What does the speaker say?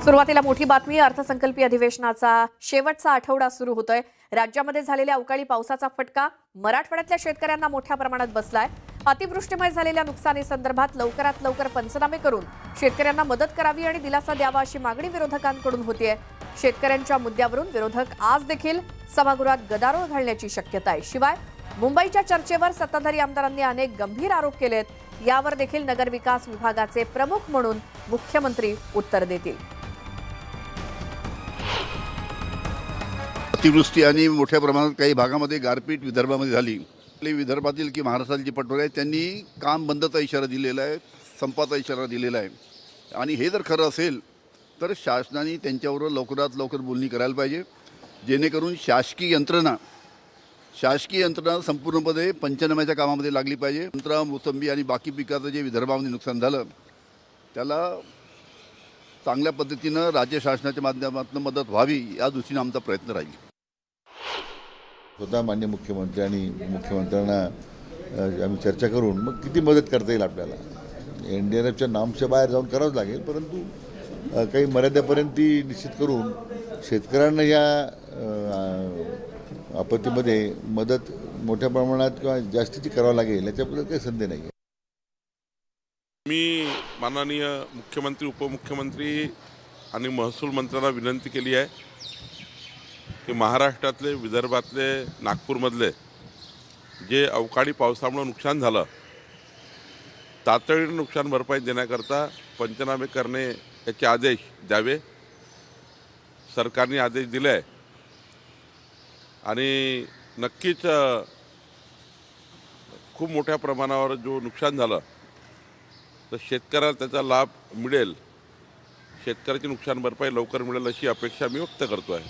सुरुवातीला मोठी बातमी. अर्थसंकल्पीय अधिवेशनाचा शेवटचा आठवडा सुरू होतोय. राज्यामध्ये झालेल्या अवकाळी पावसाचा फटका मराठवाड्यातल्या शेतकऱ्यांना मोठ्या प्रमाणात बसलाय. अतिवृष्टीमुळे झालेल्या नुकसानीसंदर्भात लवकरात लवकर पंचनामे करून शेतकऱ्यांना मदत करावी आणि दिलासा द्यावा अशी मागणी विरोधकांकडून होतीये. शेतकऱ्यांच्या मुद्द्यावरून विरोधक आज देखील सभागृहात गदारोळ घालण्याची शक्यता आहे. शिवाय मुंबईच्या चर्चेवर सत्ताधारी आमदारांनी अनेक गंभीर आरोप केलेत. यावर देखील नगरविकास विभागाचे प्रमुख म्हणून मुख्यमंत्री उत्तर देतील. अतिवृष्टी आणि मोठ्या प्रमाणात काही भागामध्ये गारपीट विदर्भामध्ये झाली. विदर्भातील की महाराष्ट्रातील जे पटोले आहेत त्यांनी काम बंदचा इशारा दिलेला आहे, संपाचा इशारा दिलेला आहे. आणि हे जर खरं असेल तर शासनाने त्यांच्यावर लवकरात लवकर बोलणी करायला पाहिजे, जेणेकरून शासकीय यंत्रणा संपूर्णपणे पंचनाम्याच्या कामामध्ये लागली पाहिजे. संत्रा, मोसंबी आणि बाकी पिकाचं जे विदर्भामध्ये नुकसान झालं त्याला चांगल्या पद्धतीनं राज्य शासनाच्या माध्यमातून मदत व्हावी या दृष्टीने आमचा प्रयत्न राहील. स्वतः माननीय मुख्यमंत्री आणि मुख्यमंत्र्यांना आम्ही चर्चा करून मग किती मदत करता येईल आपल्याला. NDRFच्या नॉर्म्सच्या बाहेर जाऊन करावंच लागेल, परंतु काही मर्यादेपर्यंत ती निश्चित करून शेतकऱ्यांना या आपत्तीमध्ये मदत मोठ्या प्रमाणात किंवा जास्तीची करावं लागेल याच्याबद्दल काही संदेह नाही आहे. मी माननीय मुख्यमंत्री, उपमुख्यमंत्री आणि महसूल मंत्र्यांना विनंती केली आहे की महाराष्ट्रातले, विदर्भातले, नागपूरमधले जे अवकाळी पावसामुळे नुकसान झालं तातडीने नुकसान भरपाई देण्याकरता पंचनामे करणे याचे आदेश द्यावे. सरकारने आदेश दिले आहे आणि नक्कीच खूप मोठ्या प्रमाणावर जो नुकसान झालं तर शेतकऱ्याला त्याचा लाभ मिळेल. शेतकऱ्याची नुकसान भरपाई लवकर मिळेल अशी अपेक्षा मी व्यक्त करतो आहे.